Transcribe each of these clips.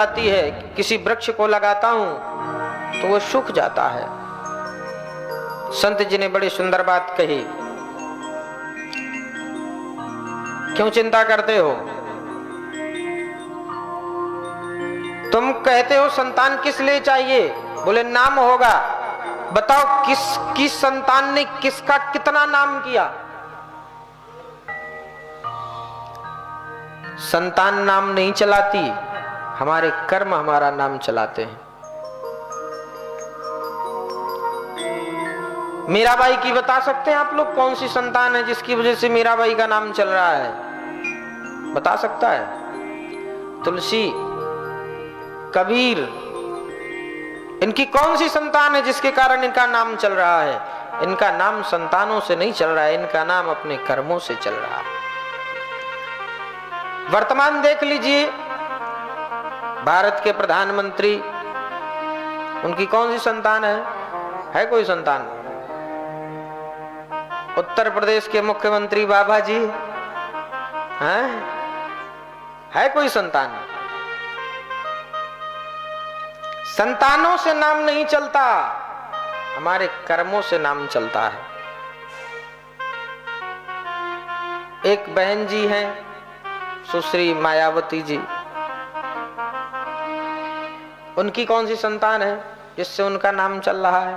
आती है, किसी वृक्ष को लगाता हूं तो वो सूख जाता है। संत जी ने बड़ी सुंदर बात कही, क्यों चिंता करते हो? तुम कहते हो संतान किस लिए चाहिए? बोले नाम होगा। बताओ किसकी संतान ने किसका कितना नाम किया? संतान नाम नहीं चलाती, हमारे कर्म हमारा नाम चलाते हैं। मीराबाई की बता सकते हैं आप लोग कौन सी संतान है जिसकी वजह से मीराबाई का नाम चल रहा है? बता सकता है? तुलसी, कबीर, इनकी कौन सी संतान है जिसके कारण इनका नाम चल रहा है? इनका नाम संतानों से नहीं चल रहा है, इनका नाम अपने कर्मों से चल रहा है। वर्तमान देख लीजिए, भारत के प्रधानमंत्री, उनकी कौन सी संतान है कोई संतान? उत्तर प्रदेश के मुख्यमंत्री बाबा जी है कोई संतान? संतानों से नाम नहीं चलता, हमारे कर्मों से नाम चलता है। एक बहन जी हैं सुश्री मायावती जी, उनकी कौन सी संतान है जिससे उनका नाम चल रहा है?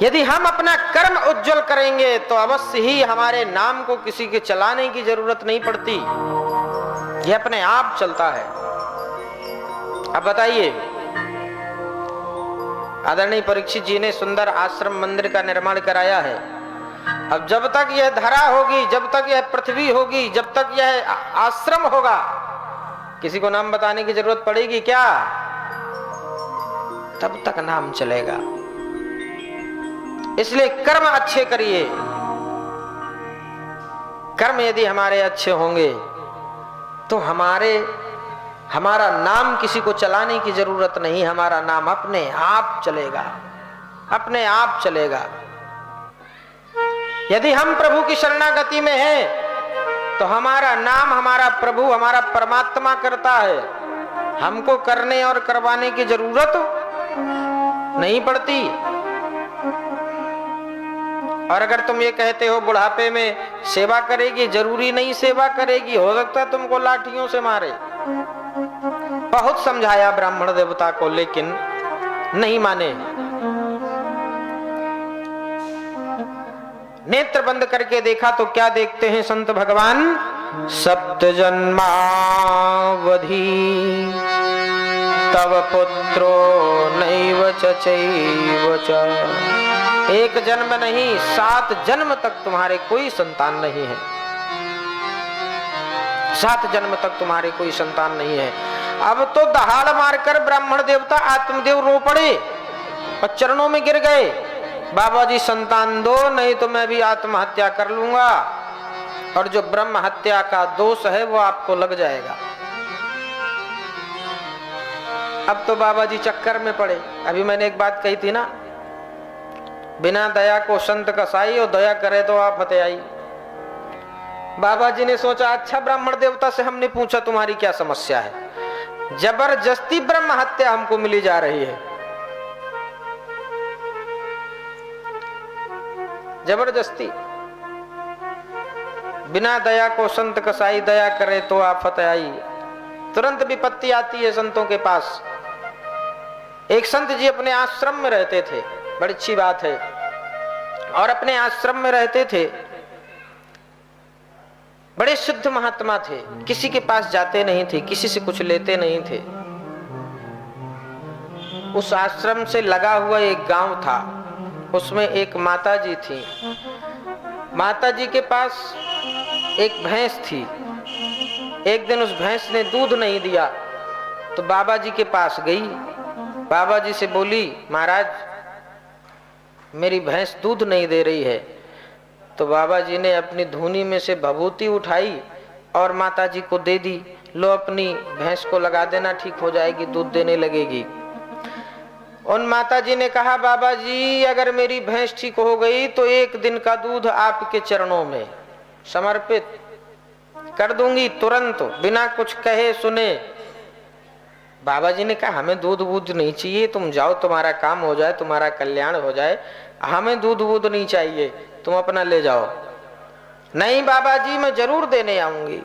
यदि हम अपना कर्म उज्जवल करेंगे तो अवश्य ही हमारे नाम को किसी के चलाने की जरूरत नहीं पड़ती, यह अपने आप चलता है। अब बताइए, आदरणीय परीक्षित जी ने सुंदर आश्रम मंदिर का निर्माण कराया है। अब जब तक यह धरा होगी, जब तक यह पृथ्वी होगी, जब तक यह आश्रम होगा, किसी को नाम बताने की जरूरत पड़ेगी क्या? तब तक नाम चलेगा। इसलिए कर्म अच्छे करिए। कर्म यदि हमारे अच्छे होंगे तो हमारा नाम किसी को चलाने की जरूरत नहीं, हमारा नाम अपने आप चलेगा, अपने आप चलेगा। यदि हम प्रभु की शरणागति में हैं तो हमारा नाम हमारा प्रभु, हमारा परमात्मा करता है, हमको करने और करवाने की जरूरत नहीं पड़ती। और अगर तुम ये कहते हो बुढ़ापे में सेवा करेगी, जरूरी नहीं सेवा करेगी, हो सकता है तुमको लाठियों से मारे। बहुत समझाया ब्राह्मण देवता को, लेकिन नहीं माने। नेत्र बंद करके देखा तो क्या देखते हैं संत भगवान? सप्त जन्मावधि तव पुत्रो नैव चैव च। एक जन्म नहीं, 7 जन्म तक तुम्हारे कोई संतान नहीं है। 7 जन्म तक तुम्हारे कोई संतान नहीं है। अब तो दहाड़ मारकर ब्राह्मण देवता आत्मदेव रो पड़े और चरणों में गिर गए, बाबा जी संतान दो, नहीं तो मैं भी आत्महत्या कर लूंगा, और जो ब्रह्म हत्या का दोष है वो आपको लग जाएगा। अब तो बाबा जी चक्कर में पड़े। अभी मैंने एक बात कही थी ना, बिना दया को संत कसाई, और दया करे तो आप हत्याई। बाबा जी ने सोचा, अच्छा ब्राह्मण देवता से हमने पूछा तुम्हारी क्या समस्या है? जबरदस्ती ब्रह्म हत्या हमको मिली जा रही है, जबरदस्ती। बिना दया को संत कसाई, दया करे तो आफत आई। तुरंत विपत्ति आती है संतों के पास। एक संत जी अपने आश्रम में रहते थे, बड़ी अच्छी बात है, और अपने आश्रम में रहते थे, बड़े शुद्ध महात्मा थे, किसी के पास जाते नहीं थे, किसी से कुछ लेते नहीं थे। उस आश्रम से लगा हुआ एक गांव था, उसमें एक माता जी थी। माता जी के पास एक भैंस थी। एक दिन उस भैंस ने दूध नहीं दिया तो बाबा जी के पास गई, बाबा जी से बोली, महाराज मेरी भैंस दूध नहीं दे रही है। तो बाबा जी ने अपनी धूनी में से भभूति उठाई और माता जी को दे दी, लो अपनी भैंस को लगा देना, ठीक हो जाएगी, दूध देने लगेगी। उन माता जी ने कहा, बाबा जी अगर मेरी भैंस ठीक हो गई तो 1 दिन का दूध आपके चरणों में समर्पित कर दूंगी, तुरंत बिना कुछ कहे सुने बाबा जी ने कहा हमें दूध वूध नहीं चाहिए, तुम जाओ, तुम्हारा काम हो जाए, तुम्हारा कल्याण हो जाए, हमें दूध वूध नहीं चाहिए, तुम अपना ले जाओ। नहीं बाबा जी मैं जरूर देने आऊंगी।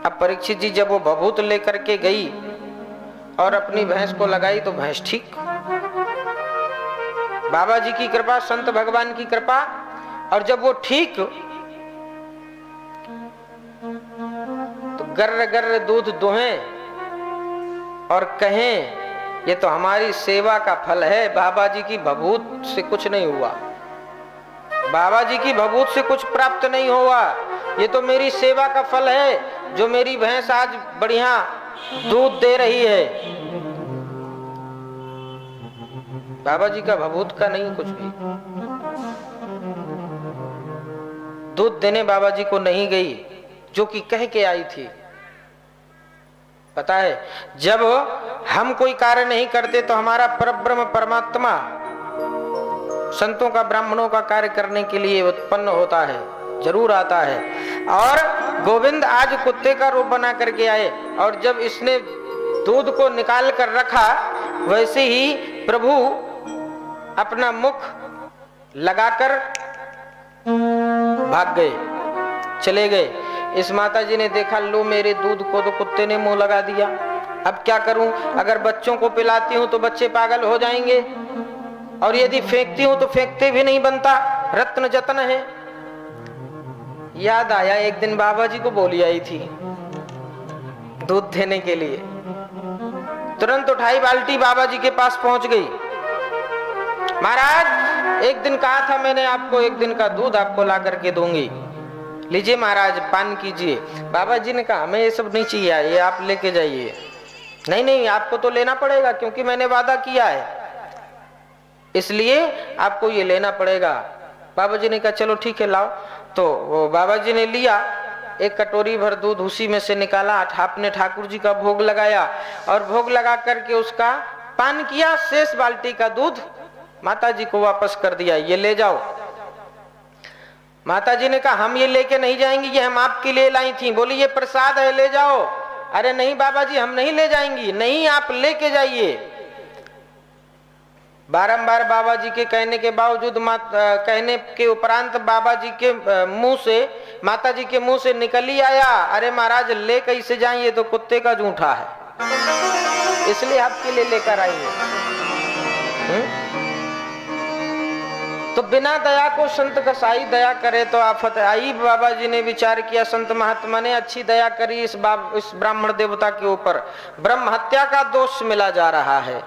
अब परीक्षित जी जब वो भभूत लेकर के गई और अपनी भैंस को लगाई तो भैंस ठीक। बाबा जी की कृपा, संत भगवान की कृपा। और जब वो ठीक तो गर्र गर्र दूध दुहें और कहें ये तो हमारी सेवा का फल है, बाबा जी की भभूत से कुछ नहीं हुआ, बाबा जी की भभूत से कुछ प्राप्त नहीं हुआ, ये तो मेरी सेवा का फल है जो मेरी भैंस आज बढ़िया दूध दे रही है। बाबा जी का भभूत का नहीं कुछ भी। दूध देने बाबा जी को नहीं गई जो कि कह के आई थी। पता है जब हम कोई कार्य नहीं करते तो हमारा परब्रह्म परमात्मा संतों का, ब्राह्मणों का कार्य करने के लिए उत्पन्न होता है, जरूर आता है। और गोविंद आज कुत्ते का रूप बना करके आए और जब इसने दूध को निकाल कर रखा वैसे ही प्रभु अपना मुख लगाकर भाग गए, चले गए। इस माता जी ने देखा लो मेरे दूध को तो कुत्ते ने मुंह लगा दिया, अब क्या करूं? अगर बच्चों को पिलाती हूं तो बच्चे पागल हो जाएंगे और यदि फेंकती हूं तो फेंकते भी नहीं बनता, रत्न जतन है। याद आया एक दिन बाबा जी को बोली आई थी दूध देने के लिए, तुरंत उठाई बाल्टी बाबा जी के पास पहुंच गई। महाराज एक दिन कहा था मैंने आपको, एक दिन का दूध आपको ला करके दूंगी, लीजिए महाराज पान कीजिए। बाबा जी ने कहा हमें ये सब नहीं चाहिए, ये आप लेके जाइए। नहीं नहीं आपको तो लेना पड़ेगा क्योंकि मैंने वादा किया है, इसलिए आपको ये लेना पड़ेगा। बाबा जी ने कहा चलो ठीक है लाओ। तो वो बाबा जी ने लिया, एक कटोरी भर दूध उसी में से निकाला, आपने ठाकुर जी का भोग लगाया और भोग लगा करके उसका पान किया। शेष बाल्टी का दूध माता जी को वापस कर दिया, ये ले जाओ। माता जी ने कहा हम ये लेके नहीं जाएंगी, ये हम आपके लिए लाई थी। बोली ये प्रसाद है, ले जाओ। अरे नहीं बाबा जी हम नहीं ले जाएंगी। नहीं आप लेके जाइए। बारंबार बाबा जी के कहने के बावजूद, कहने के उपरांत बाबा जी के मुंह से, माता जी के मुंह से निकल ही आया, अरे महाराज ले कैसे जाएं, ये तो कुत्ते का जूठा है, इसलिए आपके लिए लेकर आई है। तो बिना दया को संत कसाई, दया करे तो आफत आई। बाबा जी ने विचार किया, संत महात्मा ने अच्छी दया करी इस ब्राह्मण देवता के ऊपर, ब्रह्म हत्या का दोष मिला जा रहा है,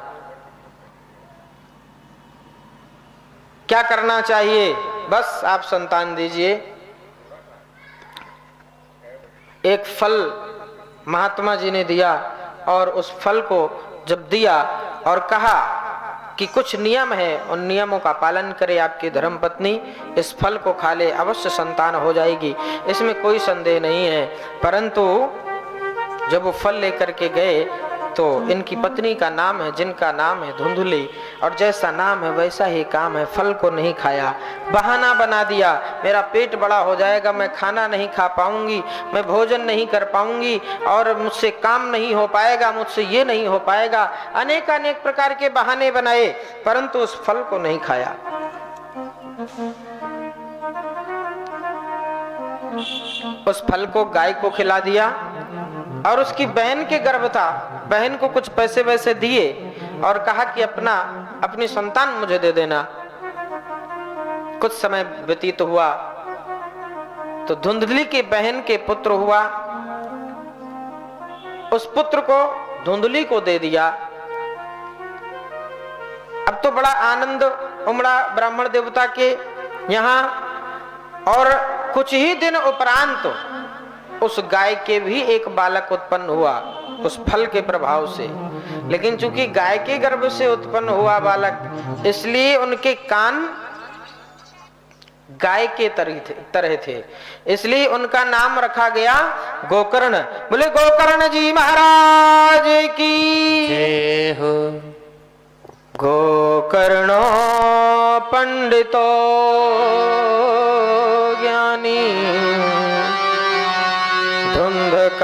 क्या करना चाहिए? बस आप संतान दीजिए। एक फल महात्मा जी ने दिया और उस फल को जब दिया और कहा कि कुछ नियम है, उन नियमों का पालन करे आपकी धर्मपत्नी, इस फल को खा ले, अवश्य संतान हो जाएगी, इसमें कोई संदेह नहीं है। परंतु जब वो फल लेकर के गए तो इनकी पत्नी का नाम है, जिनका नाम है धुंधली, और जैसा नाम है वैसा ही काम है, फल को नहीं खाया, बहाना बना दिया, मेरा पेट बड़ा हो जाएगा, मैं खाना नहीं खा पाऊंगी, मैं भोजन नहीं कर पाऊंगी और मुझसे काम नहीं हो पाएगा, मुझसे ये नहीं हो पाएगा, अनेक अनेक प्रकार के बहाने बनाए, परंतु उस फल को नहीं खाया। उस फल को गाय को खिला दिया और उसकी बहन के गर्भ था, बहन को कुछ पैसे वैसे दिए और कहा कि अपनी संतान मुझे दे देना। कुछ समय व्यतीत हुआ तो धुंधली की बहन के पुत्र हुआ, उस पुत्र को धुंधली को दे दिया। अब तो बड़ा आनंद उमड़ा ब्राह्मण देवता के यहाँ, और कुछ ही दिन उपरांत उस गाय के भी एक बालक उत्पन्न हुआ उस फल के प्रभाव से। लेकिन चूंकि गाय के गर्भ से उत्पन्न हुआ बालक, इसलिए उनके कान गाय के तरह थे, इसलिए उनका नाम रखा गया गोकर्ण। बोले गोकर्ण जी महाराज की जय हो। गोकर्णो पंडितो ज्ञानी धुंध का